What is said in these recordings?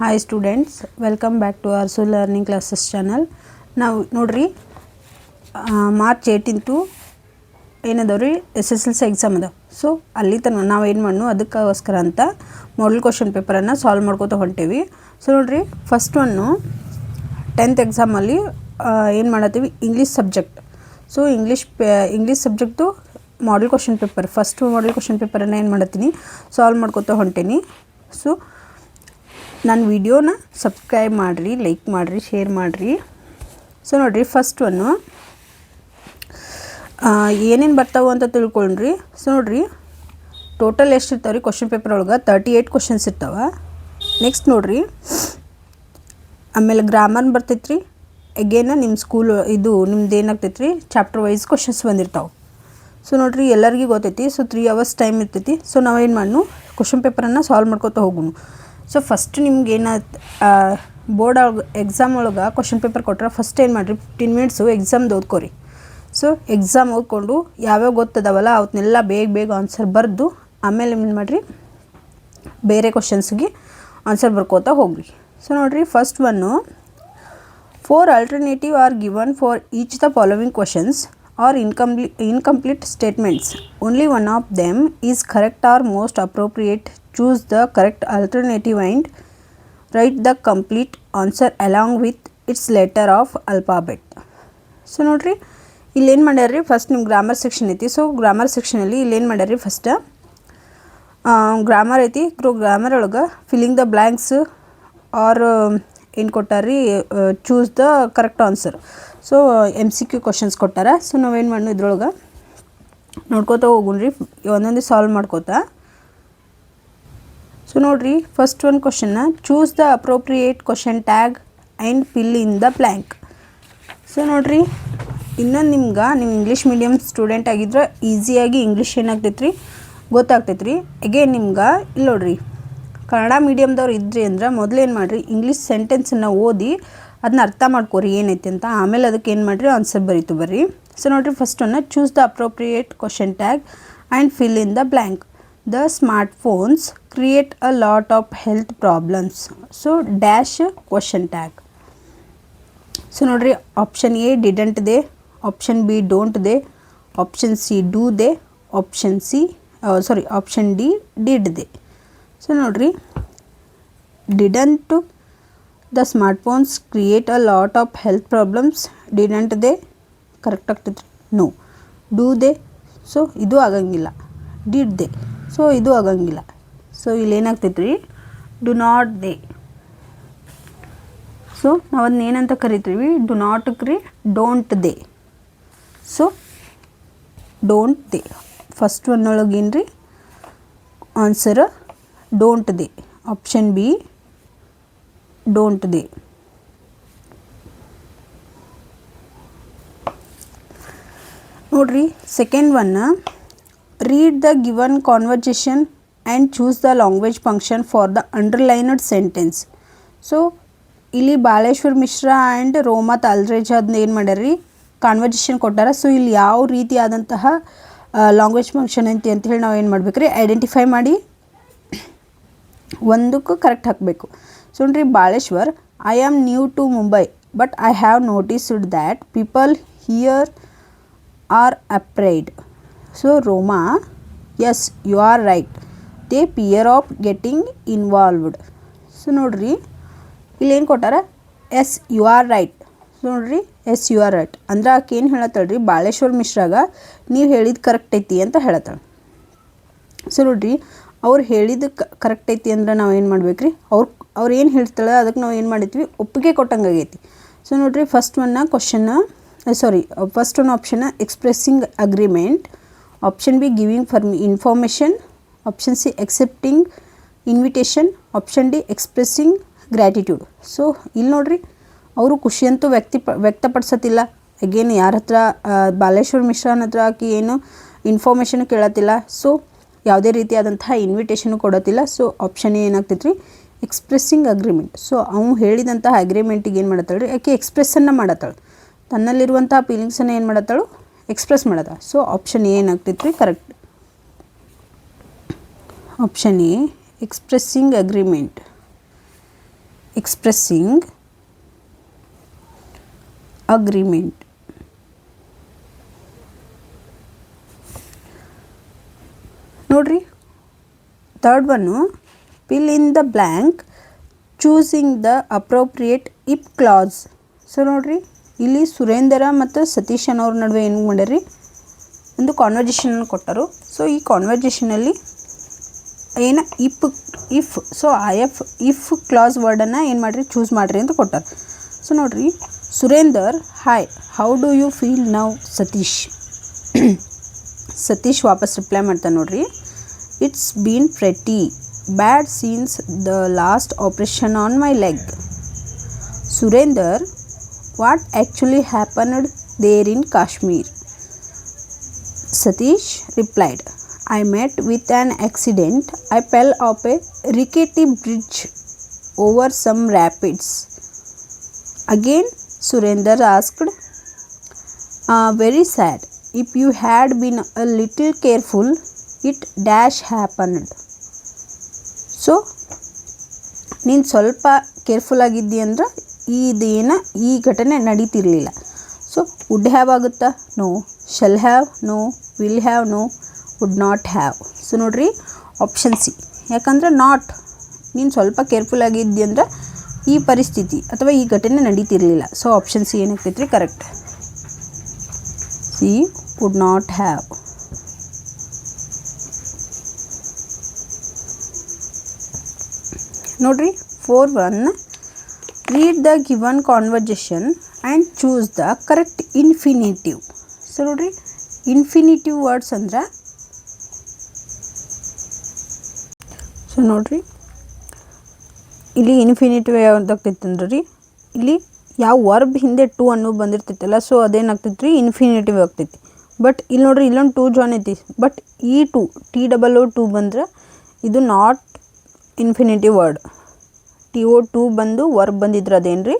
Hi students, welcome back to our Soul Learning Classes channel. Now ನೋಡ್ರಿ March 18 ಏನದವ್ರಿ SSLC exam ಅದ. So ಅಲ್ಲಿ ತನಕ ನಾವು ಏನು ಮಾಡೋಣ ಅದಕ್ಕೋಸ್ಕರ ಅಂತ ಮಾಡೆಲ್ ಕ್ವೆಶ್ಚನ್ ಪೇಪರನ್ನು ಸಾಲ್ವ್ ಮಾಡ್ಕೋತಾ ಹೊಂಟೇವಿ. ಸೊ ನೋಡ್ರಿ ಫಸ್ಟ್ ಒನ್ನು 10th ಎಕ್ಸಾಮಲ್ಲಿ ಏನು ಮಾಡತ್ತೀವಿ English subject. So English subject model question paper first model question ಪೇಪರನ್ನು ಏನು ಮಾಡತ್ತೀನಿ ಸಾಲ್ವ್ ಮಾಡ್ಕೋತಾ ಹೊಂಟೇನಿ. ಸೊ ನನ್ನ ವಿಡಿಯೋನ ಸಬ್ಸ್ಕ್ರೈಬ್ ಮಾಡಿರಿ, ಲೈಕ್ ಮಾಡಿರಿ, ಶೇರ್ ಮಾಡಿರಿ. ಸೊ ನೋಡಿರಿ ಫಸ್ಟ್ ಒನ್ನು ಏನೇನು ಬರ್ತಾವೆ ಅಂತ ತಿಳ್ಕೊಂಡ್ರಿ. ಸೊ ನೋಡಿರಿ ಟೋಟಲ್ ಎಷ್ಟು ಇರ್ತಾವೆ ರೀ ಕ್ವೆಶ್ಚನ್ ಪೇಪರ್ ಒಳಗೆ 38 ಕ್ವೆಶ್ಚನ್ಸ್ ಇರ್ತಾವೆ. ನೆಕ್ಸ್ಟ್ ನೋಡಿರಿ ಆಮೇಲೆ ಗ್ರಾಮರ್ ಬರ್ತೈತೆ ರೀ. ಅಗೇನ ನಿಮ್ಮ ಸ್ಕೂಲ್ ಇದು ನಿಮ್ದು ಏನಾಗ್ತೈತೆ ರೀ ಚಾಪ್ಟರ್ ವೈಸ್ ಕ್ವೆಶ್ಚನ್ಸ್ ಬಂದಿರ್ತಾವೆ. ಸೊ ನೋಡಿರಿ ಎಲ್ಲರಿಗೂ ಗೊತ್ತೈತಿ. ಸೊ 3 hours ಟೈಮ್ ಇರ್ತೈತಿ. ಸೊ ನಾವೇನು ಮಾಡೋಣ ಕ್ವೆಶ್ಚನ್ ಪೇಪರನ್ನು ಸಾಲ್ವ್ ಮಾಡ್ಕೊತಾ ಹೋಗೋಣ. ಸೊ ಫಸ್ಟ್ ನಿಮ್ಗೆ ಬೋರ್ಡ್ ಎಕ್ಸಾಮ್ ಒಳಗೆ ಕ್ವೆಶ್ಚನ್ ಪೇಪರ್ ಕೊಟ್ಟರೆ ಫಸ್ಟ್ ಏನು ಮಾಡಿರಿ 15 minutes ಎಕ್ಸಾಮ್ದು ಓದ್ಕೊರಿ. ಸೊ ಎಕ್ಸಾಮ್ ಓದ್ಕೊಂಡು ಯಾವ್ಯಾವ ಗೊತ್ತದವಲ್ಲ ಅವನ್ನೆಲ್ಲ ಬೇಗ ಆನ್ಸರ್ ಬರೆದು ಆಮೇಲೆ ಏನು ಮಾಡಿರಿ ಬೇರೆ ಕ್ವೆಶ್ಚನ್ಸ್ಗೆ ಆನ್ಸರ್ ಬರ್ಕೋತಾ ಹೋಗ್ರಿ. ಸೊ ನೋಡಿರಿ first one 4 alternatives are given for each the following questions or incomplete statements. Only one of them is correct or most appropriate. Choose the correct alternative and write the complete answer along with its letter of alphabet. So ನೋಡಿರಿ ಇಲ್ಲೇನು ಮಾಡ್ಯಾರ್ರಿ first ನಿಮ್ಮ grammar section ಐತಿ. So grammar ಸೆಕ್ಷನಲ್ಲಿ ಇಲ್ಲೇನು ಮಾಡ್ಯಾರ್ರಿ first grammar ಐತಿ. Grammar ಒಳಗೆ ಫಿಲ್ಲಿಂಗ್ ದ ಬ್ಲ್ಯಾಂಕ್ಸ್ ಆರ್ ಏನು ಕೊಟ್ಟಾರ್ರಿ choose the correct answer. So MCQ questions ಕೊಟ್ಟಾರ. ಸೊ ನಾವೇನು ಮಾಡೋಣ ಇದ್ರೊಳಗೆ ನೋಡ್ಕೋತಾ ಹೋಗೋಣ್ರಿ ಒಂದೊಂದು ಸಾಲ್ವ್ ಮಾಡ್ಕೋತಾ. ಸೊ ನೋಡಿರಿ ಫಸ್ಟ್ ಒಂದು ಕ್ವಶನ್ನ choose the appropriate question tag and fill in the blank. So ನೋಡಿರಿ ಇನ್ನೊಂದು ನೀವು ಇಂಗ್ಲೀಷ್ ಮೀಡಿಯಮ್ ಸ್ಟೂಡೆಂಟ್ ಆಗಿದ್ರೆ ಈಸಿಯಾಗಿ ಇಂಗ್ಲೀಷ್ ಏನಾಗ್ತೈತೆ ರೀ ಗೊತ್ತಾಗ್ತೈತೆ ರೀ. ಅಗೇನ್ ನಿಮ್ಗೆ ಇಲ್ಲಿ ನೋಡಿರಿ ಕನ್ನಡ ಮೀಡಿಯಮ್ದವ್ರು ಇದ್ರಿ ಅಂದ್ರೆ ಮೊದಲೇನು ಮಾಡಿರಿ ಇಂಗ್ಲೀಷ್ ಸೆಂಟೆನ್ಸನ್ನು ಓದಿ ಅದನ್ನ ಅರ್ಥ ಮಾಡ್ಕೋರಿ ಏನೈತೆ ಅಂತ. ಆಮೇಲೆ ಅದಕ್ಕೆ ಏನು ಮಾಡಿರಿ ಆನ್ಸರ್ ಬರೀತು ಬರ್ರಿ. ಸೊ ನೋಡಿರಿ ಫಸ್ಟ್ ಒನ್ನ choose the appropriate question tag and fill in the blank. The smartphones create a lot of health problems. So dash question tag. So ನೋಡ್ರಿ option A didn't they, option B don't they, option C do they, option D did they. So ನೋಡ್ರಿ didn't the smartphones create a lot of health problems, didn't they correct ಆಗ್ತೈತೆ. No. do they, so ಇದು ಆಗಂಗಿಲ್ಲ. did they, so ಇದು ಆಗಂಗಿಲ್ಲ. So ಇಲ್ಲಿ ಏನಾಗ್ತೈತೆ ರೀ do not they. So ನಾವು ಅದನ್ನ ಏನಂತ ಕರಿತೀವಿ ಡು ನಾಟ್ ಕ್ರಿ don't they. So don't they first ಒನ್ನೊಳಗೆ ಏನು ರೀ answer don't they. Option B don't they. ನೋಡ್ರಿ second one read the given conversation and choose the language function for the underlined sentence. So ಇಲ್ಲಿ Baleshwar Mishra and ರೋಮಾ ತಾಲ್ರೇಜ್ ಅದನ್ನ ಏನು ಮಾಡ್ಯಾರ್ರಿ conversation ಕೊಟ್ಟಾರ. So ಇಲ್ಲಿ ಯಾವ ರೀತಿಯಾದಂತಹ ಲ್ಯಾಂಗ್ವೇಜ್ ಫಂಕ್ಷನ್ ಅಂತ ಹೇಳಿ ನಾವು ಏನು ಮಾಡ್ಬೇಕು ರೀ ಐಡೆಂಟಿಫೈ ಮಾಡಿ ಒಂದಕ್ಕೂ ಕರೆಕ್ಟ್ ಹಾಕಬೇಕು. ಸೊ ನೋಡ್ರಿ Baleshwar I am new to Mumbai but I have noticed that people here are afraid. So Roma yes you are right they fear of getting involved. So ನೋಡ್ರಿ ಇಲ್ಲಿ ಏನು ಕೊಟ್ಟಾರ yes you are right. So ನೋಡ್ರಿ yes you are right ಅಂದ್ರೆ ಆಕೆ ಏನು ಹೇಳತ್ತಾಳೆ ರೀ ಬಾಳೇಶ್ವರ್ ಮಿಶ್ರಾಗ ನೀವು ಹೇಳಿದ್ದು ಕರೆಕ್ಟ್ ಐತಿ ಅಂತ ಹೇಳತ್ತಾಳೆ. ಸೊ ನೋಡ್ರಿ ಅವ್ರು ಹೇಳಿದ್ದು ಕರೆಕ್ಟ್ ಐತಿ ಅಂದ್ರೆ ನಾವು ಏನು ಮಾಡ್ಬೇಕು ರೀ ಅವ್ರು ಏನು ಹೇಳ್ತಾಳೆ ಅದಕ್ಕೆ ನಾವು ಏನು ಮಾಡಿದ್ವಿ ಒಪ್ಪಿಗೆ ಕೊಟ್ಟಂಗೆ ಆಗೈತಿ. ಸೊ ನೋಡ್ರಿ first one option expressing agreement, option B giving for information, option C accepting invitation, option D expressing gratitude. So ಇಲ್ಲಿ ನೋಡ್ರಿ ಅವರು ಖುಷಿಯಂತೂ ವ್ಯಕ್ತಪಡಿಸತ್ತಿಲ್ಲ. ಅಗೇನ್ ಯಾರ ಹತ್ರ ಬಾಲೇಶ್ವರ್ ಮಿಶ್ರಾನ್ ಹತ್ರ ಆಕಿ ಏನು ಇನ್ಫಾರ್ಮೇಷನ್ ಕೇಳತ್ತಿಲ್ಲ. ಸೊ ಯಾವುದೇ ರೀತಿಯಾದಂತಹ ಇನ್ವಿಟೇಷನ್ ಕೊಡತ್ತಿಲ್ಲ. ಸೊ ಆಪ್ಷನ್ A ಏನಾಗ್ತೈತೆ ರೀ ಎಕ್ಸ್ಪ್ರೆಸ್ಸಿಂಗ್ ಅಗ್ರಿಮೆಂಟ್. ಸೊ ಅವ್ನು ಹೇಳಿದಂತಹ ಅಗ್ರಿಮೆಂಟಿಗೆ ಏನು ಮಾಡತ್ತಾಳೆ ರೀ ಆಕೆ ಎಕ್ಸ್ಪ್ರೆಸ್ಸನ್ನು ಮಾಡತ್ತಾಳೆ. ತನ್ನಲ್ಲಿರುವಂತಹ ಫೀಲಿಂಗ್ಸನ್ನು ಏನು ಮಾಡತ್ತಾಳು ಎಕ್ಸ್ಪ್ರೆಸ್ ಮಾಡದ. ಸೊ ಆಪ್ಷನ್ A ಏನಾಗ್ತೈತೆ ರೀ correct. Option A expressing agreement. expressing agreement. ನೋಡ್ರಿ third one fill in the blank choosing the appropriate if clause. So ನೋಡ್ರಿ ಇಲ್ಲಿ ಸುರೇಂದರ ಮತ್ತು ಸತೀಶ್ ಅನ್ನೋರ ನಡುವೆ ಏನು ಮಾಡ್ಯಾರಿ ಒಂದು ಕಾನ್ವರ್ಜೇಷನ್ ಕೊಟ್ಟರು. ಸೊ ಈ ಕಾನ್ವರ್ಜೇಷನಲ್ಲಿ ಏನು ಇಫ್ ಸೊ ಇಫ್ ಕ್ಲಾಸ್ ವರ್ಡನ್ನು ಏನು ಮಾಡಿರಿ ಚೂಸ್ ಮಾಡಿರಿ ಅಂತ ಕೊಟ್ಟಾರೆ. ಸೊ ನೋಡ್ರಿ Surender hi how do you feel now Satish. Satish ವಾಪಸ್ ರಿಪ್ಲೈ ಮಾಡ್ತಾನೆ ನೋಡ್ರಿ, it's been pretty bad since the last operation on my leg. Surender what actually happened there in Kashmir. Satish replied, I met with an accident. I fell off a rickety bridge over some rapids. Again, Surender asked, very sad. If you had been a little careful, it dash happened. So, ನೀನು ಸ್ವಲ್ಪ careful ಆಗಿದ್ದಿ ಅಂದ್ರೆ ಇದೇನು ಈ ಘಟನೆ ನಡೀತಿರಲಿಲ್ಲ. So would have ಆಗುತ್ತಾ? No. Shall have? No. Will have? No. Would not have. So ನೋಡ್ರಿ option C, ಯಾಕಂದ್ರೆ ನಾಟ್ ನೀನು ಸ್ವಲ್ಪ ಕೇರ್ಫುಲ್ ಆಗಿದ್ದಿ ಅಂದ್ರೆ ಈ ಪರಿಸ್ಥಿತಿ ಅಥವಾ ಈ ಘಟನೆ ನಡೀತಿರಲಿಲ್ಲ. ಸೊ ಆಪ್ಷನ್ ಸಿ ಏನಾಗ್ತೈತೆ ರೀ correct. C wood not have. ನೋಡ್ರಿ 4-1 read the given conversation and choose the correct infinitive. So ನೋಡ್ರಿ ಇನ್ಫಿನಿಟಿವ್ ವರ್ಡ್ಸ್ ಅಂದ್ರೆ ಸೊ ನೋಡ್ರಿ ಇಲ್ಲಿ ಇನ್ಫಿನಿಟಿವ್ ಯಾವ್ದಾಗ್ತೈತೆ ಅಂದ್ರೆ ರೀ ಇಲ್ಲಿ ಯಾವ ವರ್ಬ್ ಹಿಂದೆ ಟು ಅನ್ನೋ ಬಂದಿರ್ತೈತಲ್ಲ ಸೊ ಅದೇನಾಗ್ತೈತೆ ರೀ ಇನ್ಫಿನಿಟಿವ್ ಆಗ್ತೈತಿ. ಬಟ್ ಇಲ್ಲಿ ನೋಡ್ರಿ ಇಲ್ಲೊಂದು ಟು ಜಾನ್ ಐತಿ, ಬಟ್ ಈ ಟು TOO ಬಂದ್ರೆ ಇದು ನಾಟ್ ಇನ್ಫಿನಿಟಿವ್ ವರ್ಡ್. TO2 ಬಂದು ವರ್ಬ್ ಬಂದಿದ್ರೆ ಅದೇನು ರೀ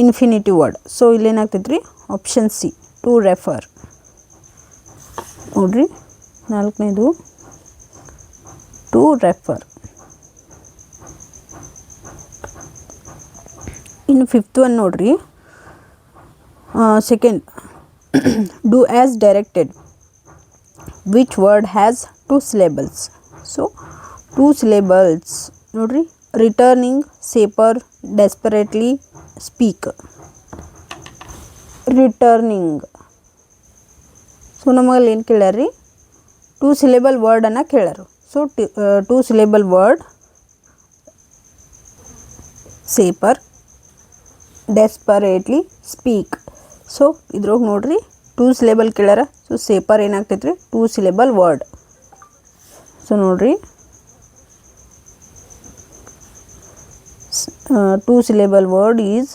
ಇನ್ಫಿನಿಟಿವ್ ವರ್ಡ್. ಸೊ ಇಲ್ಲೇನಾಗ್ತೈತೆ ರೀ ಆಪ್ಷನ್ ಸಿ ಟು ರೆಫರ್. ನೋಡ್ರಿ 4ನೇದು ಟು ರೆಫರ್. ಇನ್ನು 5th ಒನ್ ನೋಡ್ರಿ second do as directed which word has 2 syllables. So 2 syllables ನೋಡ್ರಿ returning, safer, desperately, speak. Returning. So ನಮಗಲ್ಲಿ ಏನು ಕೇಳ್ಯಾರ್ರಿ 2 syllable ವರ್ಡನ್ನು ಕೇಳ್ಯಾರು. So 2 syllable word safer, desperately, speak. So ಇದ್ರೊಳಗೆ ನೋಡ್ರಿ 2 syllable ಕೇಳ್ಯಾರ. ಸೊ ಸೇಪರ್ ಏನಾಗ್ತೈತೆ ರೀ 2 syllable ವರ್ಡ್. ಸೊ ನೋಡ್ರಿ 2 syllable word is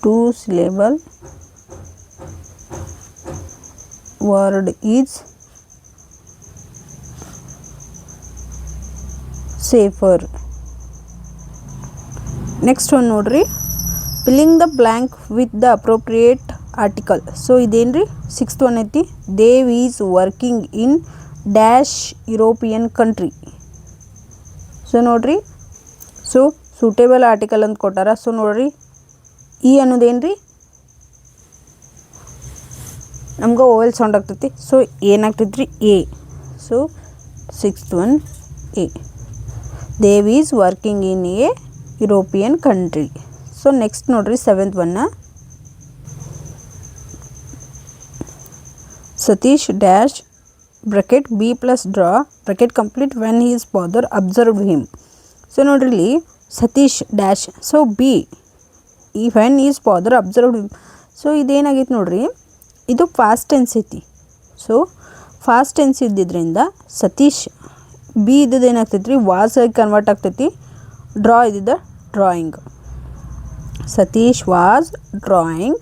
2 syllable word is safer. Next one ನೋಡ್ರಿ filling the blank with the appropriate article. So ಇದೇನ್ರಿ 6th one ಐತಿ. Dev is working in dash European country. So ನೋಡ್ರಿ so suitable article ಅಂತ ಕೊಟ್ಟಾರ. So ನೋಡ್ರಿ ಈ ಅನ್ನೋದೇನು ರೀ ನಮ್ಗೆ ಓವೆಲ್ ಸೌಂಡ್ ಆಗ್ತೈತಿ. ಸೊ ಏನಾಗ್ತೈತಿ ರೀ a. So 6th one a. Dev is working in a European country. So next ನೋಡ್ರಿ 7th one Satish dash bracket be plus draw bracket complete when his father observe him. So ನೋಡ್ರಿ ಇಲ್ಲಿ Satish dash so be ಈ when his father observe him. So ಇದೇನಾಗೈತೆ ನೋಡ್ರಿ ಇದು past tense ಐತಿ. So past tense ಇದ್ದಿದ್ದರಿಂದ Satish B ಇದ್ದದ್ದು ಏನಾಗ್ತೈತಿ ರೀ ವಾಸ್ ಆಗಿ ಕನ್ವರ್ಟ್ ಆಗ್ತೈತಿ. ಡ್ರಾ ಇದ್ದಿದ್ದ drawing. Satish was drawing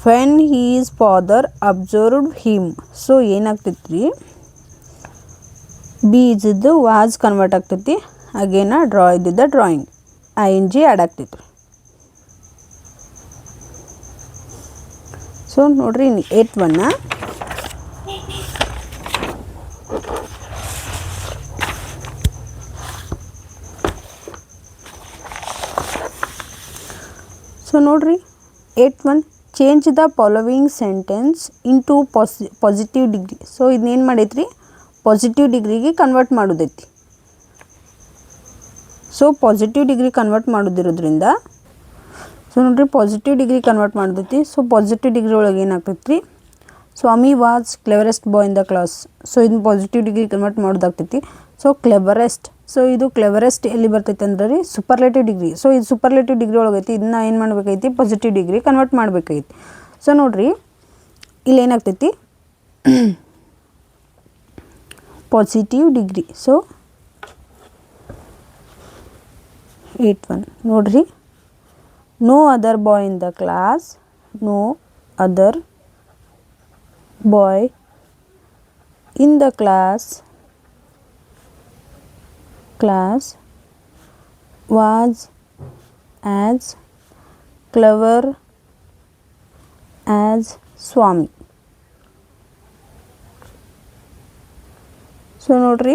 when his father observed him. So ಏನಾಗ್ತೈತಿ ರೀ ಬಿ ಇದ್ದಿದ್ದು ವಾಸ್ ಕನ್ವರ್ಟ್ ಆಗ್ತೈತಿ. ಅಗೇನ ಡ್ರಾ ಇದ್ದಿದ್ದ ಡ್ರಾಯಿಂಗ್ ING ಆ್ಯಡ್ ಆಗ್ತೈತಿ. ಸೊ ನೋಡ್ರಿ 8th one ಸೊ ನೋಡಿರಿ 8.1 change the following sentence into positive degree. So ಇದನ್ನೇನು ಮಾಡೈತ್ರಿ ಪಾಸಿಟಿವ್ ಡಿಗ್ರಿಗೆ ಕನ್ವರ್ಟ್ ಮಾಡೋದೈತಿ. ಸೊ ಪಾಸಿಟಿವ್ ಡಿಗ್ರಿ ಕನ್ವರ್ಟ್ ಮಾಡೋದಿರೋದ್ರಿಂದ ಸೊ ನೋಡಿರಿ ಪಾಸಿಟಿವ್ ಡಿಗ್ರಿ ಕನ್ವರ್ಟ್ ಮಾಡೋದೈತಿ. ಸೊ ಪಾಸಿಟಿವ್ ಡಿಗ್ರಿ ಒಳಗೆ ಏನಾಗ್ತೈತಿ ರೀ Swami was cleverest bye in the class. So ಇದನ್ನ ಪಾಸಿಟಿವ್ ಡಿಗ್ರಿ ಕನ್ವರ್ಟ್ ಮಾಡೋದಾಗ್ತೈತಿ. ಸೊ ಕ್ಲೆವರೆಸ್ಟ್, ಸೊ ಇದು ಕ್ಲೆವರೆಸ್ಟ್ ಎಲ್ಲಿ ಬರ್ತೈತೆ ಅಂದ್ರೆ ರೀ ಸೂಪರ್ಲೇಟಿವ್ ಡಿಗ್ರಿ. ಸೊ ಇದು ಸೂಪರ್ಲೇಟಿವ್ ಡಿಗ್ರಿ ಒಳಗೈತಿ. ಇದನ್ನ ಏನು ಮಾಡ್ಬೇಕೈತಿ ಪಾಸಿಟಿವ್ ಡಿಗ್ರಿ ಕನ್ವರ್ಟ್ ಮಾಡ್ಬೇಕೈತಿ. ಸೊ ನೋಡಿರಿ ಇಲ್ಲಿ ಏನಾಗ್ತೈತಿ ಪಾಸಿಟಿವ್ ಡಿಗ್ರಿ. ಸೊ 8.1 ನೋಡಿರಿ no other boy in the class, no other boy in the class was as clever as Swami. So ನೋಡ್ರಿ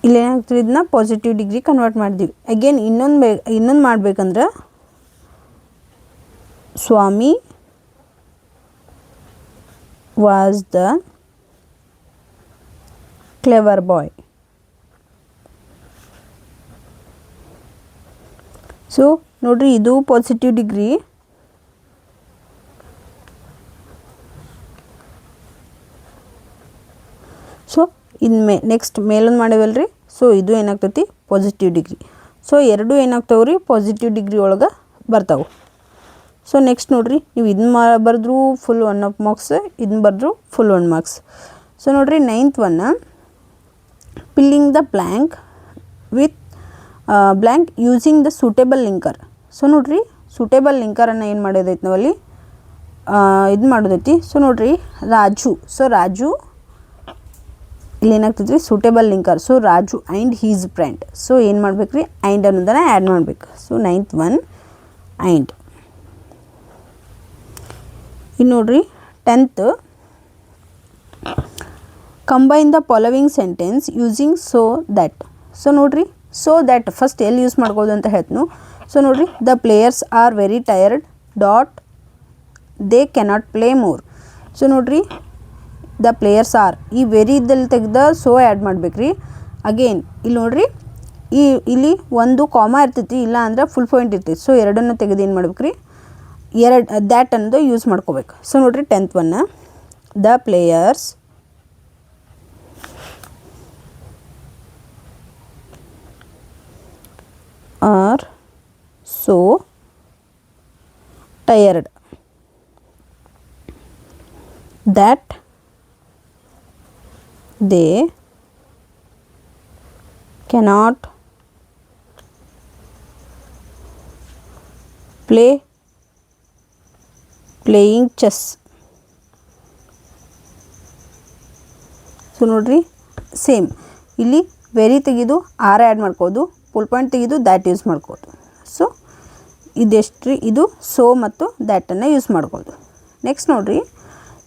ಇಲ್ಲಿ ಏನಾಗ್ತದೆ ಇದನ್ನ ಪಾಸಿಟಿವ್ ಡಿಗ್ರಿ ಕನ್ವರ್ಟ್ ಮಾಡಿದ್ವಿ. ಅಗೇನ್ ಇನ್ನೊಂದು ಮಾಡ್ಬೇಕಂದ್ರೆ ಸ್ವಾಮಿ was the clever boy. So ನೋಡಿರಿ ಇದು ಪಾಸಿಟಿವ್ ಡಿಗ್ರಿ. ಸೊ ಇನ್ನು ನೆಕ್ಸ್ಟ್ ಮೇಲೊಂದು ಮಾಡೇವಲ್ರಿ. ಸೊ ಇದು ಏನಾಗ್ತೈತಿ ಪಾಸಿಟಿವ್ ಡಿಗ್ರಿ. ಸೊ ಎರಡು ಏನಾಗ್ತಾವೆ ರೀ ಪಾಸಿಟಿವ್ ಡಿಗ್ರಿ ಒಳಗೆ ಬರ್ತಾವೆ. ಸೊ ನೆಕ್ಸ್ಟ್ ನೋಡಿರಿ ನೀವು ಇದನ್ನ ಬರೆದ್ರೂ ಫುಲ್ 1 ಮಾರ್ಕ್ಸ್, ಇದನ್ನ ಬರೆದ್ರೂ ಫುಲ್ 1 ಮಾರ್ಕ್ಸ್. ಸೊ ನೋಡಿರಿ 9th one filling the blank with blank using the suitable linker. So ನೋಡಿರಿ ಸೂಟೇಬಲ್ ಲಿಂಕರನ್ನು ಏನು ಮಾಡೋದೈತಿ ನಾವಲ್ಲಿ ಇದು ಮಾಡೋದೈತಿ. ಸೊ ನೋಡಿರಿ ರಾಜು. ಸೊ ರಾಜು ಇಲ್ಲಿ ಏನಾಗ್ತೈತಿ ರೀ suitable linker. So Raju and his friend. So ಏನು ಮಾಡ್ಬೇಕು ರೀ ಆ್ಯಂಡ್ ಅನ್ನೋದನ್ನು ಆ್ಯಡ್ ಮಾಡಬೇಕು. So 9th one and. ಇನ್ನು ನೋಡಿರಿ 10th combine the following sentence using so that. So ನೋಡಿರಿ ಸೊ ದ್ಯಾಟ್ ಫಸ್ಟ್ ಎಲ್ಲಿ ಯೂಸ್ ಮಾಡ್ಬೋದು ಅಂತ ಹೇಳ್ತೀನಿ. ಸೊ ನೋಡಿರಿ the players are very tired dot they cannot play more. So ನೋಡಿರಿ ದ ಪ್ಲೇಯರ್ಸ್ ಆರ್ ಈ ವೆರಿ ಇದ್ದಲ್ಲಿ ತೆಗೆದ ಸೊ ಆ್ಯಡ್ ಮಾಡ್ಬೇಕ್ರಿ. ಅಗೇನ್ ಇಲ್ಲಿ ನೋಡಿರಿ ಇಲ್ಲಿ ಒಂದು ಕಾಮ ಇರ್ತೈತಿ, ಇಲ್ಲ ಅಂದ್ರೆ ಫುಲ್ ಪಾಯಿಂಟ್ ಇರ್ತೈತಿ. ಸೊ ಎರಡನ್ನು ತೆಗೆದು ಏನು ಮಾಡ್ಬೇಕ್ರಿ ದ್ಯಾಟ್ ಅನ್ನೋದು ಯೂಸ್ ಮಾಡ್ಕೋಬೇಕು. ಸೊ ನೋಡಿರಿ 10th one the players are so tired that they cannot playing chess. So ನೋಡ್ರಿ ಸೇಮ್ ಇಲ್ಲಿ ವೆರಿ ತೆಗೆದು ಆರ್ ಆ್ಯಡ್ ಮಾಡ್ಕೋದು, ಫುಲ್ ಪಾಯಿಂಟ್ ತೆಗೆದು ದ್ಯಾಟ್ ಯೂಸ್ ಮಾಡ್ಕೋದು. ಸೊ ಇದೆಷ್ಟು ರೀ ಇದು ಸೊ ಮತ್ತು ದ್ಯಾಟನ್ನು ಯೂಸ್ ಮಾಡ್ಕೋದು. ನೆಕ್ಸ್ಟ್ ನೋಡಿರಿ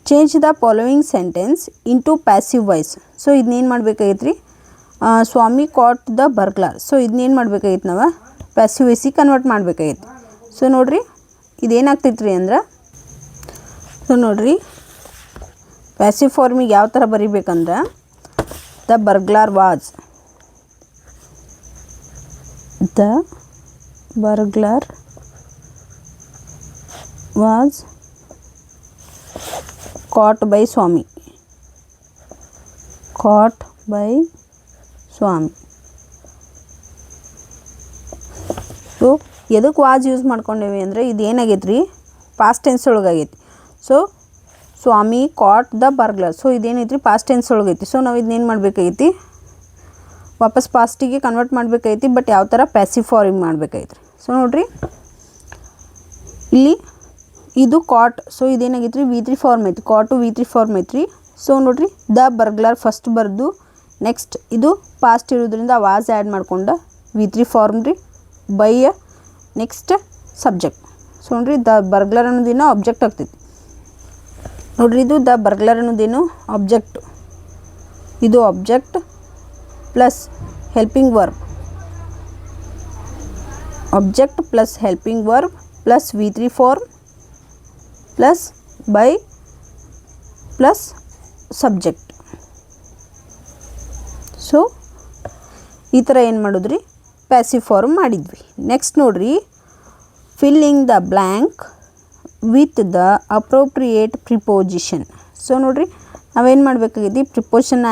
change the following sentence into passive voice. So ಇದನ್ನೇನು ಮಾಡ್ಬೇಕಾಗೈತೆ ರೀ ಸ್ವಾಮಿ ಕಾಟ್ ದ ಬರ್ಗ್ಲಾರ್. ಸೊ ಇದನ್ನೇನು ಮಾಡ್ಬೇಕಾಗೈತೆ ನಾವು ಪ್ಯಾಸಿವ್ ವಾಯ್ಸಿಗೆ ಕನ್ವರ್ಟ್ ಮಾಡ್ಬೇಕಾಗೈತೆ. ಸೊ ನೋಡಿರಿ ಇದೇನಾಗ್ತೈತೆ ರೀ ಅಂದ್ರೆ ಸೊ ನೋಡಿರಿ ಪ್ಯಾಸಿವ್ ಫಾರ್ಮಿಗೆ ಯಾವ ಥರ ಬರಿಬೇಕಂದ್ರೆ the burglar was caught by Swami. So ಎದಕ್ಕೆ ವಾಸ್ ಯೂಸ್ ಮಾಡ್ಕೊಂಡೇವಿ ಅಂದರೆ ಇದು ಏನಾಗೈತೆ ರೀ ಪಾಸ್ಟ್ ಟೆನ್ಸ್ ಒಳಗಾಗೈತಿ. So Swami caught the burglar. So ಇದೇನೈತಿ ರೀ ಪಾಸ್ಟ್ ಟೆನ್ಸ್ ಒಳಗೈತಿ. ಸೊ ನಾವು ಇದನ್ನೇನು ಮಾಡಬೇಕಾಗೈತಿ ವಾಪಸ್ ಪಾಸ್ಟಿಗೆ ಕನ್ವರ್ಟ್ ಮಾಡಬೇಕಾಗೈತಿ. ಬಟ್ ಯಾವ ಥರ ಪ್ಯಾಸಿವ್ ಫಾರ್ಮ್ ಮಾಡಬೇಕಾಗೈತಿ. ಸೊ ನೋಡಿರಿ ಇಲ್ಲಿ ಇದು ಕಾಟ್. ಸೊ ಇದೇನಾಗೈತೆ ರೀ V3 ಫಾರ್ಮ್ ಐತಿ. ಕಾಟು V3 ಫಾರ್ಮ್ ಐತಿ ರೀ. ಸೊ ನೋಡಿರಿ ದ ಬರ್ಗ್ಲರ್ ಫಸ್ಟ್ ಬರೆದು ನೆಕ್ಸ್ಟ್ ಇದು ಪಾಸ್ಟ್ ಇರೋದ್ರಿಂದ ವಾಸ್ ಆ್ಯಡ್ ಮಾಡ್ಕೊಂಡು V3 ಫಾರ್ಮ್ ರೀ ಬೈ ನೆಕ್ಸ್ಟ್ ಸಬ್ಜೆಕ್ಟ್. ಸೊ ನೋಡಿರಿ ದ ಬರ್ಗ್ಲರ್ ಅನ್ನೋದೇನೋ ಆಬ್ಜೆಕ್ಟ್ ಆಗ್ತೈತಿ. ನೋಡಿರಿ ಇದು ದ ಬರ್ಗ್ಲರ್ ಅನ್ನೋದೇನು ಆಬ್ಜೆಕ್ಟ್, ಇದು object plus helping verb object plus helping verb plus V3 form plus by plus subject. So ಈ ಥರ ಏನು ಮಾಡಿದ್ರಿ, ಪ್ಯಾಸಿವ್ ಫಾರ್ಮ್ ಮಾಡಿದ್ವಿ. ನೆಕ್ಸ್ಟ್ ನೋಡ್ರಿ, filling the blank with the appropriate preposition. So ನೋಡ್ರಿ, ನಾವೇನು ಮಾಡಬೇಕಾಗೈತಿ, ಪ್ರಿಪೋಸಿಷನ್ನ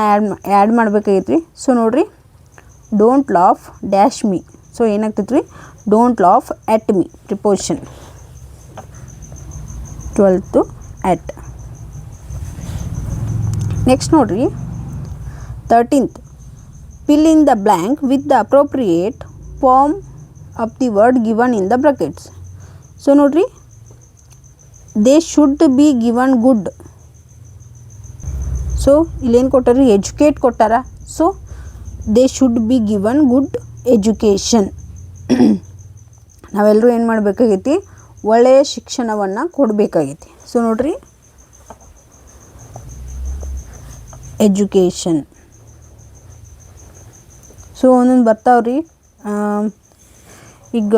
ಆ್ಯಡ್ ಮಾಡಬೇಕಾಗೈತಿ. ಸೊ ನೋಡ್ರಿ, don't laugh dash me. So ಏನಾಗ್ತೈತೆ ರೀ, don't laugh at me preposition 12th at. Next ನೋಡ್ರಿ, 13th, fill in the blank with the appropriate form of the word given in the brackets. So ನೋಡ್ರಿ, they should be given good. So ಇಲ್ಲೇನು ಕೊಟ್ಟಾರ, educate ಕೊಟ್ಟಾರ. So they should be given good education. ನಾವೆಲ್ಲರೂ ಏನು ಮಾಡಬೇಕಾಗೈತಿ, ಒಳ್ಳೆಯ ಶಿಕ್ಷಣವನ್ನು ಕೊಡಬೇಕಾಗೈತಿ. So ನೋಡ್ರಿ, education. So ಒಂದೊಂದು ಬರ್ತಾವ್ರಿ. ಈಗ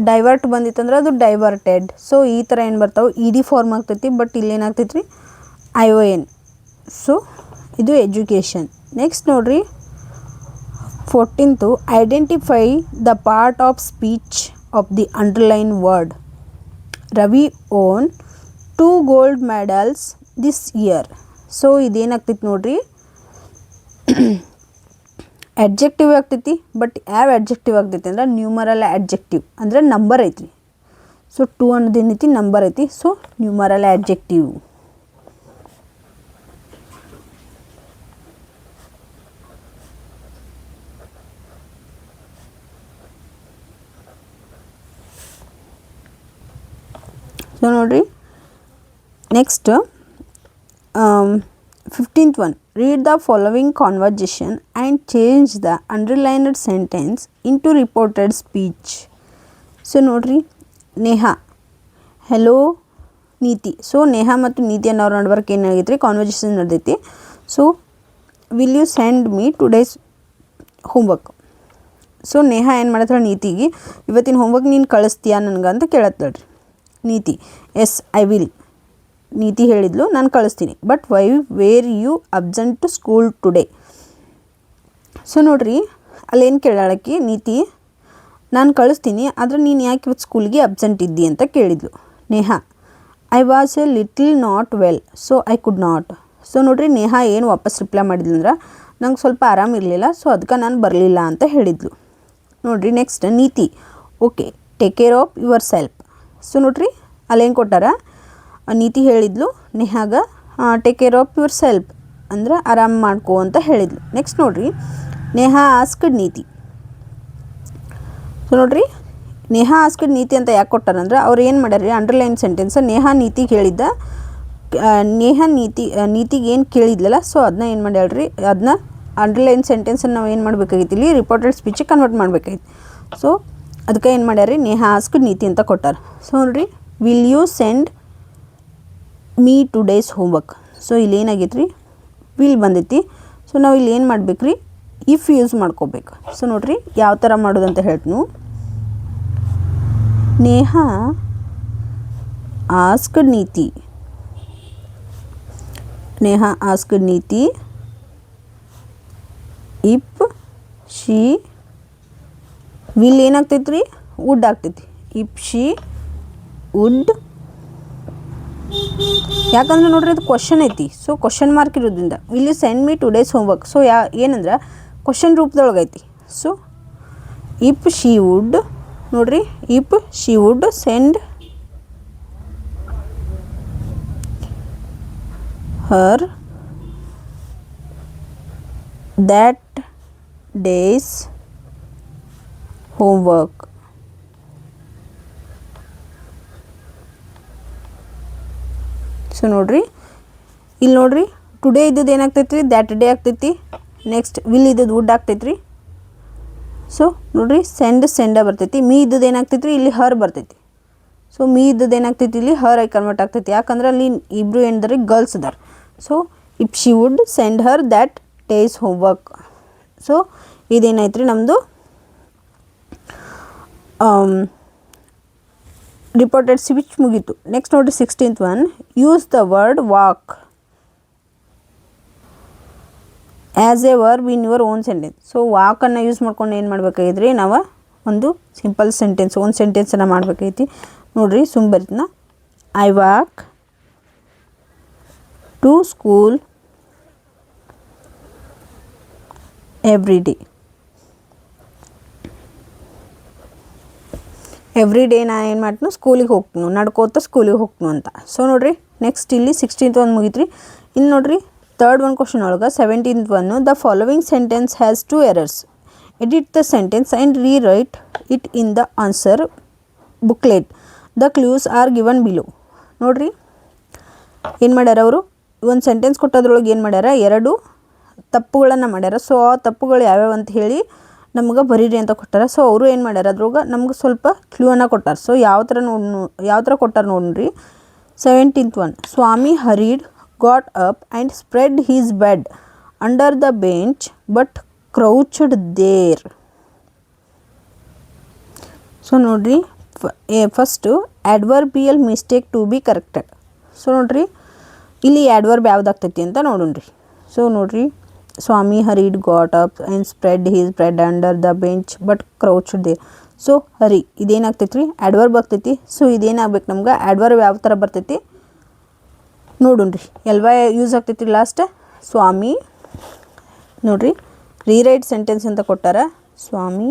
ಡೈವರ್ಟ್ ಬಂದಿತ್ತಂದ್ರೆ ಅದು ಡೈವರ್ಟೆಡ್. ಸೊ ಈ ಥರ ಏನು ಬರ್ತಾವೆ, ಇ ಡಿ ಫಾರ್ಮ್ ಆಗ್ತೈತಿ. ಬಟ್ ಇಲ್ಲೇನಾಗ್ತೈತಿ ರೀ, ION. ಸೊ ಇದು ಎಜುಕೇಷನ್. ನೆಕ್ಸ್ಟ್ ನೋಡ್ರಿ, 14th, identify the part of speech of the underline word. Ravi won 2 gold medals this year. So ಇದೇನಾಗ್ತೈತಿ ನೋಡ್ರಿ, ಅಡ್ಜೆಕ್ಟಿವ್ ಆಗ್ತೈತಿ. ಬಟ್ ಯಾವ ಅಡ್ಜೆಕ್ಟಿವ್ ಆಗ್ತೈತಿ ಅಂದ್ರೆ ನ್ಯೂಮರಲ್ ಅಡ್ಜೆಕ್ಟಿವ್, ಅಂದರೆ ನಂಬರ್ ಐತಿ. ಸೊ 2 ಅನ್ನೋದು ಏನೈತಿ, ನಂಬರ್ ಐತಿ. So numeral adjective. ಸೊ ನೋಡ್ರಿ, next 15th one, read the following conversation and change the underlined sentence into reported speech. So ನೋಡ್ರಿ, ನೇಹಾ ಹೆಲೋ ನೀತಿ. ಸೊ ನೇಹಾ ಮತ್ತು ನೀತಿ ಅನ್ನೋರ ನಡ್ಬರ್ಕ್ ಏನಾಗೈತೆ ರೀ, ಕಾನ್ವರ್ಸೇಷನ್ ನಡೆದೈತಿ. So will you send me today's homework. So Neha ಏನು ಮಾಡತ್ತಾಳ, ನೀತಿಗೆ ಇವತ್ತಿನ ಹೋಮ್ವರ್ಕ್ ನೀನು ಕಳಿಸ್ತೀಯಾ ನನಗೆ ಅಂತ ಕೇಳತ್ತಳ್ರಿ. ನೀತಿ ಎಸ್ ಐ ವಿಲ್. ನೀತಿ ಹೇಳಿದ್ಲು, ನಾನು ಕಳಿಸ್ತೀನಿ. But why were you absent to school today. So ನೋಡ್ರಿ, ಅಲ್ಲೇನು ಕೇಳಾಳಕ್ಕಿ ನೀತಿ, ನಾನು ಕಳಿಸ್ತೀನಿ, ಆದರೆ ನೀನು ಯಾಕೆ ಇವತ್ತು ಸ್ಕೂಲ್ಗೆ ಅಬ್ಸೆಂಟ್ ಇದ್ದಿ ಅಂತ ಕೇಳಿದ್ಲು. Neha I was a little not well so I could not. So ನೋಡ್ರಿ, ನೇಹಾ ಏನು ವಾಪಸ್ ರಿಪ್ಲೈ ಮಾಡಿದ್ಲು ಅಂದ್ರೆ, ನಂಗೆ ಸ್ವಲ್ಪ ಆರಾಮಿರಲಿಲ್ಲ, ಸೊ ಅದಕ್ಕೆ ನಾನು ಬರಲಿಲ್ಲ ಅಂತ ಹೇಳಿದ್ಲು. ನೋಡ್ರಿ, next Neeti okay take care of yourself. So ನೋಡ್ರಿ, ಅಲ್ಲೇನು ಕೊಟ್ಟಾರ, ನೀತಿ ಹೇಳಿದ್ಲು ನೇಹಾಗ take care of yourself ಅಂದ್ರೆ ಆರಾಮ್ ಮಾಡ್ಕೋ ಅಂತ ಹೇಳಿದ್ಲು. ನೆಕ್ಸ್ಟ್ ನೋಡ್ರಿ, ನೇಹಾ ಆಸ್ಕ್ಡ್ ನೀತಿ. ಸೊ ನೋಡ್ರಿ, ನೇಹಾ ಆಸ್ಕ್ಡ್ ನೀತಿ ಅಂತ ಯಾಕೆ ಕೊಟ್ಟಾರಂದ್ರೆ, ಅವ್ರು ಏನು ಮಾಡ್ಯಾರ, ಅಂಡರ್ಲೈನ್ ಸೆಂಟೆನ್ಸ್ ನೇಹಾ ನೀತಿಗೆ ಹೇಳಿದ್ದ, ನೇಹಾ ನೀತಿಗೆ ಏನು ಕೇಳಿದ್ಲಲ್ಲ, ಸೊ ಅದನ್ನ ಏನು ಮಾಡ್ಯಾಳ್ರಿ, ಅದನ್ನ ಅಂಡರ್ಲೈನ್ ಸೆಂಟೆನ್ಸನ್ನು ನಾವು ಏನು ಮಾಡಬೇಕಾಗಿತ್ತು, ಇಲ್ಲಿ ರಿಪೋರ್ಟೆಡ್ ಸ್ಪೀಚಿಗೆ ಕನ್ವರ್ಟ್ ಮಾಡಬೇಕಾಗಿತ್ತು. ಸೊ ಅದಕ್ಕೆ ಏನು ಮಾಡ್ಯಾರಿ, ನೇಹಾ ಆಸ್ಕ್ಡ್ ನೀತಿ ಅಂತ ಕೊಟ್ಟಾರ. ಸೊ ನೋಡ್ರಿ, will you send me today's homework. So ಇಲ್ಲಿ ಏನಾಗೈತೆ ರೀ, ವಿಲ್ ಬಂದೈತಿ. ಸೊ ನಾವು ಇಲ್ಲಿ ಏನು ಮಾಡ್ಬೇಕು ರೀ, ಇಫ್ ಯೂಸ್ ಮಾಡ್ಕೋಬೇಕು. ಸೊ ನೋಡ್ರಿ, ಯಾವ ಥರ ಮಾಡೋದಂತ ಹೇಳ್ತೀನಿ. ನೇಹಾ ಆಸ್ಕ್ಡ್ ನೀತಿ, ನೇಹಾ ಆಸ್ಕ್ಡ್ ನೀತಿ ಇಫ್ ಶಿ ವಿಲ್ ಏನಾಗ್ತೈತೆ ರೀ, ವುಡ್ ಆಗ್ತೈತಿ. ಇಫ್ ಶಿ ವುಡ್, ಯಾಕಂದ್ರೆ ನೋಡ್ರಿ ಅದು ಕ್ವಶನ್ ಐತಿ. ಸೊ ಕ್ವಶನ್ ಮಾರ್ಕ್ ಇರೋದ್ರಿಂದ will you send me today's homework. So ಏನಂದ್ರೆ ಕ್ವಶನ್ ರೂಪದೊಳಗೆ ಐತಿ. ಸೊ ಇಫ್ ಶಿ ವುಡ್, ನೋಡ್ರಿ, if she would send her that day's homework. So ನೋಡ್ರಿ, ಇಲ್ಲಿ ನೋಡ್ರಿ, ಟುಡೇ ಇದ್ದದ್ದು ಏನಾಗ್ತೈತಿ ರೀ, ದ್ಯಾಟ್ ಡೇ ಆಗ್ತೈತಿ. ನೆಕ್ಸ್ಟ್ ವಿಲ್ ಇದ್ದದ್ದು ವುಡ್ ಆಗ್ತೈತಿ ರೀ. ಸೊ ನೋಡ್ರಿ, ಸೆಂಡ ಬರ್ತೈತಿ. ಮೀ ಇದ್ದದ್ದು ಏನಾಗ್ತೈತಿ ರೀ, ಇಲ್ಲಿ ಹರ್ ಬರ್ತೈತಿ. ಸೊ ಮೀ ಇದ್ದದ್ದು ಏನಾಗ್ತೈತಿ, ಇಲ್ಲಿ ಹರ್ ಆಗಿ ಕನ್ವರ್ಟ್ ಆಗ್ತೈತಿ. ಯಾಕಂದ್ರೆ ಅಲ್ಲಿ ಇಬ್ಬರು ಏನಂದ್ರೆ ಗರ್ಲ್ಸ್ ಅದಾರ. So if she would send her that day's homework. So ಇದೇನಾಯ್ತು ರೀ ನಮ್ಮದು ರಿಪೋರ್ಟೆಡ್ ಸ್ಪೀಚ್ ಮುಗೀತು. ನೆಕ್ಸ್ಟ್ ನೋಡಿರಿ 16th one, use the word walk as a verb in your own sentence. So ವಾಕನ್ನು ಯೂಸ್ ಮಾಡ್ಕೊಂಡು ಏನು ಮಾಡ್ಬೇಕಾಗಿದ್ರಿ, ನಾವು ಒಂದು ಸಿಂಪಲ್ ಸೆಂಟೆನ್ಸ್, ಒಂದು ಸೆಂಟೆನ್ಸನ್ನು ಮಾಡ್ಬೇಕಾಗೈತಿ. ನೋಡಿರಿ ಸುಮ್ ಬರಿತನ, I walk to school every day. Every day ನಾನು ಏನು ಮಾಡ್ತೀನಿ, ಸ್ಕೂಲಿಗೆ ಹೋಗ್ತೀನಿ, ನಡ್ಕೋತ ಸ್ಕೂಲಿಗೆ ಹೋಗ್ತೀನಿ ಅಂತ. ಸೊ ನೋಡಿರಿ ನೆಕ್ಸ್ಟ್ ಇಲ್ಲಿ 16th ಒಂದು ಮುಗಿತ್ರಿ. ಇನ್ನು ನೋಡಿರಿ 3rd ಒನ್ ಕ್ವಶನ್ ಒಳಗೆ 17th one, the following sentence has 2 errors. Edit the sentence and rewrite it in the answer booklet. The clues are given below. ನೋಡಿರಿ ಏನು ಮಾಡ್ಯಾರ ಅವರು, ಒಂದು ಸೆಂಟೆನ್ಸ್ ಕೊಟ್ಟೋದ್ರೊಳಗೆ ಏನು ಮಾಡ್ಯಾರ, 2 ತಪ್ಪುಗಳನ್ನು ಮಾಡ್ಯಾರ. ಸೊ ಆ ತಪ್ಪುಗಳು ಯಾವ್ಯಾವ ಅಂತ ಹೇಳಿ ನಮ್ಗೆ ಬರೀರಿ ಅಂತ ಕೊಟ್ಟಾರ. ಸೊ ಅವರು ಏನು ಮಾಡ್ಯಾರ, ಅದ್ರೊಳಗೆ ನಮ್ಗೆ ಸ್ವಲ್ಪ ಕ್ಲೂವನ್ನು ಕೊಟ್ಟಾರ. ಸೊ ಯಾವ ಥರ ಕೊಟ್ಟಾರ ನೋಡ್ರಿ. 17th one, Swami hurried got up and spread his bed under the bench but crouched there. So ನೋಡ್ರಿ first adverbial mistake to be corrected. So ನೋಡ್ರಿ ಇಲ್ಲಿ ಆಡ್ವರ್ಬ್ ಯಾವ್ದಾಗ್ತೈತಿ ಅಂತ ನೋಡೋಣ್ರಿ. ಸೊ ನೋಡ್ರಿ, Swami hurried got up and spread his bread under the bench but crouched there. So hurry ಇದೇನಾಗ್ತೈತಿ ರೀ, adverb ಆಗ್ತೈತಿ. ಸೊ ಇದೇನಾಗ್ಬೇಕು ನಮ್ಗೆ, ಆಡ್ವರ್ಬ್ ಯಾವ ಥರ ಬರ್ತೈತಿ ನೋಡೋಣ್ರಿ. ಎಲ್ವಾ ಯೂಸ್ ಆಗ್ತೈತಿ ಲಾಸ್ಟ್ ಸ್ವಾಮಿ. ನೋಡ್ರಿ ರೀರೈಟ್ ಸೆಂಟೆನ್ಸ್ ಅಂತ ಕೊಟ್ಟಾರ, Swami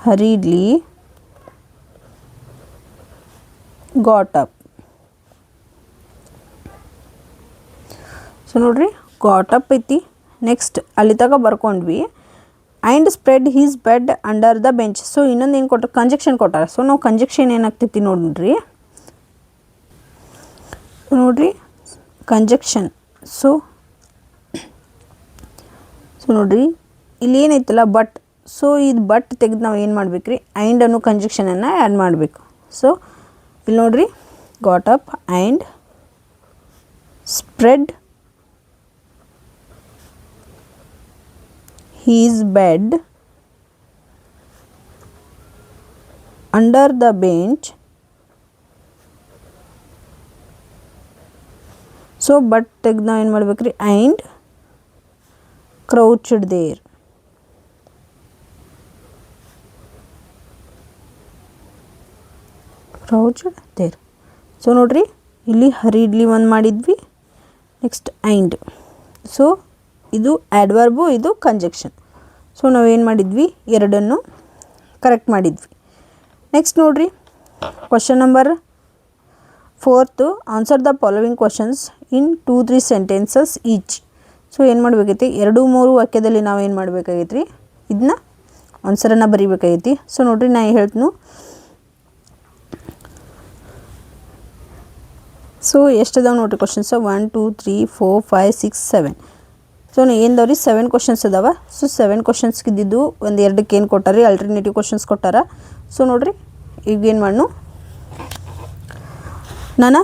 hurriedly got up. So ನೋಡ್ರಿ ಗಾಟ್ ಅಪ್ ಐತಿ. ನೆಕ್ಸ್ಟ್ ಅಲ್ಲಿ ತಗ ಬರ್ಕೊಂಡ್ವಿ, and spread his bed under the bench. So ಇನ್ನೊಂದು ಏನು ಕೊಟ್ಟಾರ, ಕಂಜಕ್ಷನ್ ಕೊಟ್ಟಾರ. ಸೊ ನಾವು ಕಂಜಕ್ಷನ್ ಏನಾಗ್ತೈತಿ ನೋಡ್ರಿ. ನೋಡ್ರಿ ಕಂಜಕ್ಷನ್. ಸೊ ನೋಡ್ರಿ ಇಲ್ಲಿ ಏನೈತಲ್ಲ ಬಟ್. ಸೊ ಇದು ಬಟ್ ತೆಗೆದು ನಾವು ಏನು ಮಾಡ್ಬೇಕು ರೀ, ಆ್ಯಂಡ್ ಅನ್ನೋ ಕಂಜಕ್ಷನನ್ನು ಆ್ಯಡ್ ಮಾಡಬೇಕು. ಸೊ ಇಲ್ಲಿ ನೋಡ್ರಿ got up and spread his bed under the bench. So but ತೆಗೆದು ನಾವು ಏನು ಮಾಡ್ಬೇಕ್ರಿ, ಆ್ಯಂಡ್ ಕ್ರೌಚ್ಡ್ ದೇರ್. ಕ್ರೌಚ್ಡ್ ದೇರ್. ಸೊ ನೋಡ್ರಿ ಇಲ್ಲಿ ಹರಿಡ್ಲಿ ಒಂದು ಮಾಡಿದ್ವಿ, ನೆಕ್ಸ್ಟ್ ಆ್ಯಂಡ್. ಸೊ ಇದು ಆಡ್ವರ್ಬು, ಇದು ಕಂಜಕ್ಷನ್. ಸೊ ನಾವೇನು ಮಾಡಿದ್ವಿ, ಎರಡನ್ನು ಕರೆಕ್ಟ್ ಮಾಡಿದ್ವಿ. ನೆಕ್ಸ್ಟ್ ನೋಡ್ರಿ question number 4th, answer the following questions in 2-3 sentences each. So ಏನು ಮಾಡಬೇಕೈತಿ, 2-3 ವಾಕ್ಯದಲ್ಲಿ ನಾವು ಏನು ಮಾಡಬೇಕಾಗೈತಿ ರೀ, ಇದನ್ನ ಆನ್ಸರನ್ನು ಬರೀಬೇಕಾಗೈತಿ. ಸೊ ನೋಡ್ರಿ ನಾ ಹೇಳ್ತೀನಿ. ಸೊ ಎಷ್ಟದಾವ ನೋಡ್ರಿ ಕ್ವಶನ್ಸ್, 1 2 3 4 5 6 7. ಸೊ ಏನದವ್ರಿ 7 ಕ್ವಶನ್ಸ್ ಅದಾವ. ಸೊ 7 ಕ್ವಶನ್ಸ್ಗೆ ಇದ್ದಿದ್ದು ಒಂದು 2ಕ್ಕೆ ಏನು ಕೊಟ್ಟಾರ ರೀ, ಅಲ್ಟರ್ನೇಟಿವ್ ಕ್ವಶನ್ಸ್ ಕೊಟ್ಟಾರ. ಸೊ ನೋಡಿರಿ ಈಗ ಏನು ಮಾಡು, ನಾನು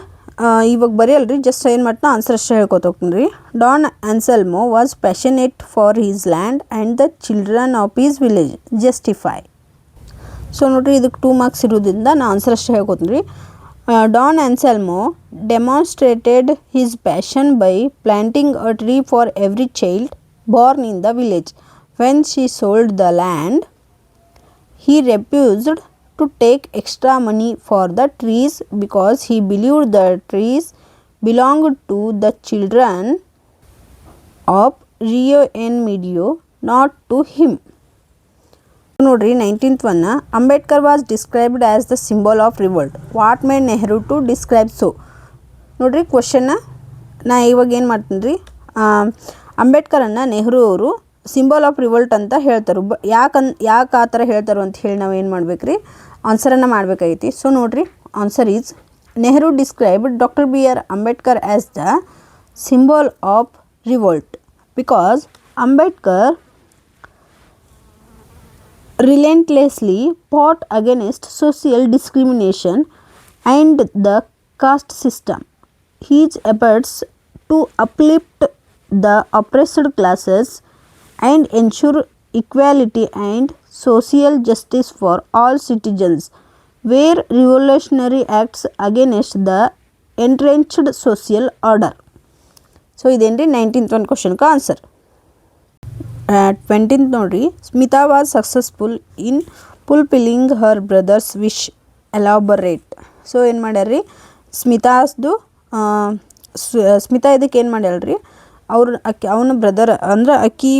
ಇವಾಗ ಬರೆಯಲ್ರಿ, ಜಸ್ಟ್ ಏನು ಮಾಡ್ತೀನಿ ಆನ್ಸರ್ ಅಷ್ಟೇ ಹೇಳ್ಕೊತ ಹೋಗ್ತೀನಿ ರೀ. Don Anselmo was passionate for his land and the children of his village justify. So ನೋಡಿರಿ ಇದಕ್ಕೆ 2 ಮಾರ್ಕ್ಸ್ ಇರೋದ್ರಿಂದ ನಾನು ಆನ್ಸರ್ ಅಷ್ಟೇ ಹೇಳ್ಕೊತೀನಿ ರೀ. Don Anselmo demonstrated his passion by planting a tree for every child born in the village. When she sold the land, he refused to take extra money for the trees because he believed the trees belonged to the children of Rio en Medio, not to him. ನೋಡ್ರಿ 19th one, Ambedkar was described as the symbol of revolt. What made Nehru to describe so. ನೋಡ್ರಿ ಕ್ವಶನ್ನ ನಾ ಇವಾಗ ಏನು ಮಾಡ್ತೀನಿ ರೀ, ಅಂಬೇಡ್ಕರನ್ನು ನೆಹರು ಅವರು symbol of revolt ಅಂತ ಹೇಳ್ತಾರೆ. ಯಾಕೆ ಆ ಥರ ಹೇಳ್ತಾರೆ ಅಂತ ಹೇಳಿ ನಾವು ಏನು ಮಾಡ್ಬೇಕು ರೀ, ಆನ್ಸರನ್ನು ಮಾಡಬೇಕಾಗೈತಿ. ಸೊ ನೋಡ್ರಿ answer is, Nehru described doctor BR Ambedkar as the symbol of revolt because Ambedkar relentlessly fought against social discrimination and the caste system. His efforts to uplift the oppressed classes and ensure equality and social justice for all citizens were revolutionary acts against the entrenched social order. So ಇದೇನ್ರಿ 19th ಒಂದು ಕ್ವಶನ್ಗೆ answer. 20th ನೋಡ್ರಿ, Smita was successful in fulfilling her brother's wish, elaborate. So ಏನು ಮಾಡ್ಯಾರ್ರಿ, ಸ್ಮಿತಾ ಇದಕ್ಕೆ ಏನು ಮಾಡ್ಯಾಳ್ರಿ, ಅವನ brother ಅಂದ್ರೆ ಅಕ್ಕಿ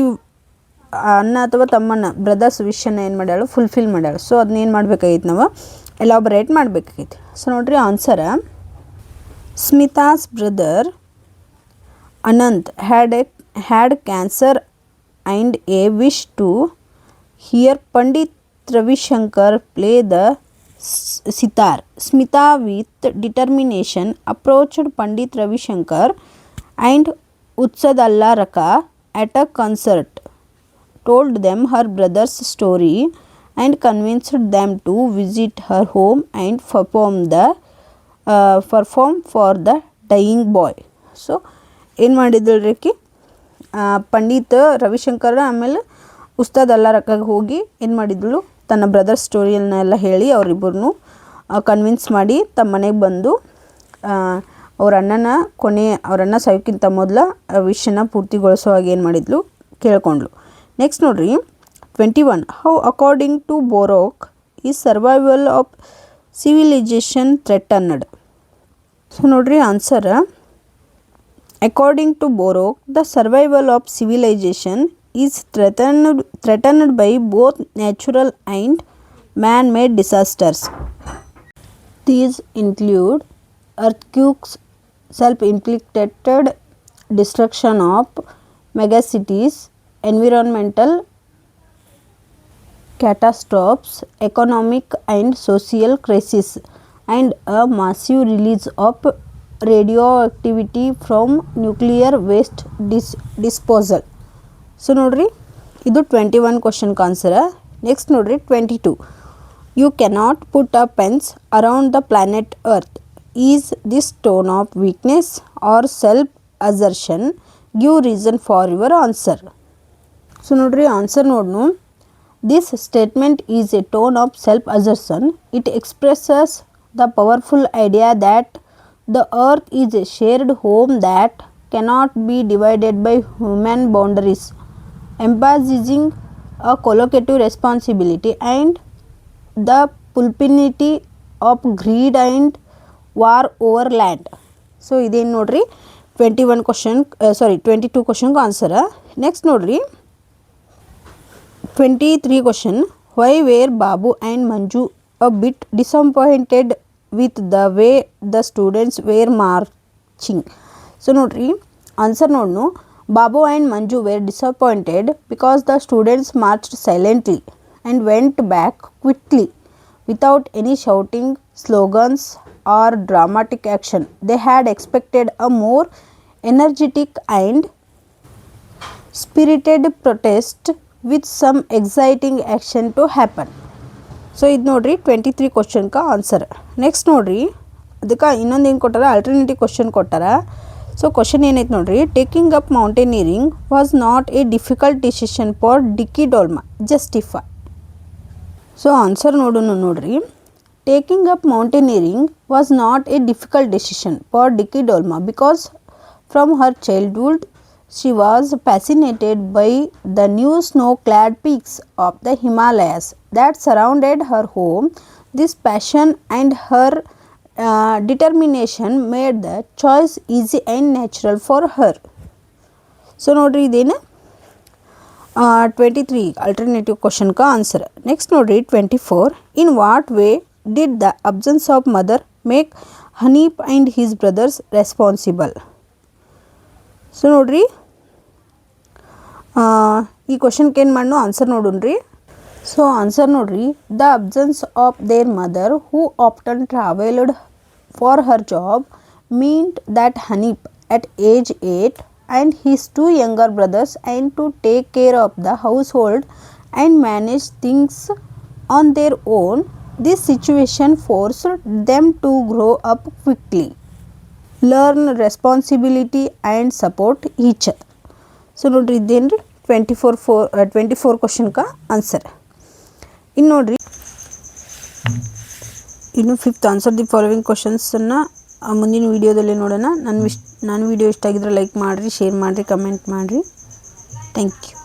ಅಣ್ಣ ಅಥವಾ ತಮ್ಮನ ಬ್ರದರ್ಸ್ ವಿಶನ್ನು ಏನು ಮಾಡ್ಯಾಳು, ಫುಲ್ಫಿಲ್ ಮಾಡ್ಯಾಳು. ಸೊ ಅದನ್ನ ಏನು ಮಾಡ್ಬೇಕಾಗಿತ್ತು, ನಾವು ಎಲಾಬರೇಟ್ ಮಾಡಬೇಕಾಗಿತ್ತು. ಸೊ ನೋಡ್ರಿ answer, Smita's brother Anant had cancer and a wish to hear Pandit Ravishankar play the sitar. Smita with determination approached Pandit Ravishankar and ಉತ್ಸದಲ್ಲಾ ರಕ at a concert, told them her brother's story and convinced them to visit her home and perform for the dying boy. So ಏನು ಮಾಡಿದಳ್ರಿ ಆಕಿ, ಪಂಡಿತ್ ರವಿಶಂಕರ್ ಆಮೇಲೆ ಉಸ್ತಾದ್ ಅಲ್ಲಾ ರಕ್ಕಾಗ ಹೋಗಿ ಏನು ಮಾಡಿದಳು, ತನ್ನ ಬ್ರದರ್ ಸ್ಟೋರಿಯನ್ನೆಲ್ಲ ಹೇಳಿ ಅವರಿಬ್ಬರನ್ನು ಕನ್ವಿನ್ಸ್ ಮಾಡಿ ತಮ್ಮ ಮನೆಗೆ ಬಂದು ಅವ್ರ ಅಣ್ಣ ಸಾಯೋಕ್ಕಿಂತ ಮೊದಲ ವಿಷಯನ ಪೂರ್ತಿಗೊಳಿಸೋ ಹಾಗೆ ಏನು ಮಾಡಿದ್ಲು, ಕೇಳ್ಕೊಂಡ್ಲು. ನೆಕ್ಸ್ಟ್ ನೋಡ್ರಿ 21, how according to Borok is survival of civilisation threatened. So ನೋಡ್ರಿ answer, according to Borok the survival of civilisation is threatened by both natural and man made disasters. These include earthquakes, self-inflicted destruction of megacities, environmental catastrophes, economic and social crises, and a massive release of radioactivity from nuclear waste disposal. So ನೋಡ್ರಿ ಇದು 21 ಕ್ವಶನ್ಗೆ answer. Next ನೋಡ್ರಿ 22, you cannot put a fence around the planet earth. Is this tone of weakness or self-assertion? Give reason for your answer. So ನೋಡ್ರಿ answer ನೋಡ್ನು, this statement is a tone of self-assertion. It expresses the powerful idea that the earth is a shared home that cannot be divided by human boundaries, emphasizing a collective responsibility and the pulpinity of greed and war over land. So ಇದೇನು ನೋಡ್ರಿ 22 ಕ್ವಶನ್ಗೆ answer. Next ನೋಡ್ರಿ 23 question, why were Babu and Manju a bit disappointed with the way the students were marching. So ನೋಡ್ರಿ answer ನೋಡ್ನು, Babu and Manju were disappointed because the students marched silently and went back quickly without any shouting, slogans or dramatic action. They had expected a more energetic and spirited protest with some exciting action to happen. So ಇದು ನೋಡ್ರಿ 23 ಕ್ವಶನ್ಗೆ answer. Next ನೋಡ್ರಿ ಅದಕ್ಕೆ ಇನ್ನೊಂದು ಏನು ಕೊಟ್ಟಾರ, alternative question ಕೊಟ್ಟಾರ. So question ಏನೈತೆ ನೋಡ್ರಿ, taking up mountaineering was not a difficult decision for Dicky Dolma, justify. So answer ನೋಡ್ರಿ, taking up mountaineering was not a difficult decision for Dicky Dolma because from her childhood she was fascinated by the new snow-clad peaks of the Himalayas that surrounded her home. This passion and her determination made the choice easy and natural for her. So ನೋಡ್ರಿ ಇದೇನು 23 alternative question ka answer. Next ನೋಡ್ರಿ 24, in what way did the absence of mother make Hanif and his brothers responsible? So ನೋಡ್ರಿ ಈ ಕ್ವಶನ್ಗೆ ಏನು ಮಾಡೋ answer ನೋಡೋಣ್ರಿ. So answer ನೋಡ್ರಿ, the absence of their mother who often travelled for her job meant that Hanif at age 8 and his two younger brothers and to take care of the household and manage things on their own. This situation forced them to grow up quickly, learn responsibility and support each other. So ನೋಡ್ರಿ ಇದೇನ್ರಿ 24 question ಕಾ answer. ಇನ್ನು ನೋಡಿರಿ, ಇನ್ನು 5th answer the following ಕ್ವಶನ್ಸನ್ನು ಮುಂದಿನ ವೀಡಿಯೋದಲ್ಲಿ ನೋಡೋಣ. ನನ್ನ ವಿಡಿಯೋ ಇಷ್ಟ ಆಗಿದ್ರೆ ಲೈಕ್ ಮಾಡಿರಿ, ಶೇರ್ ಮಾಡಿರಿ, ಕಮೆಂಟ್ ಮಾಡಿರಿ. Thank you.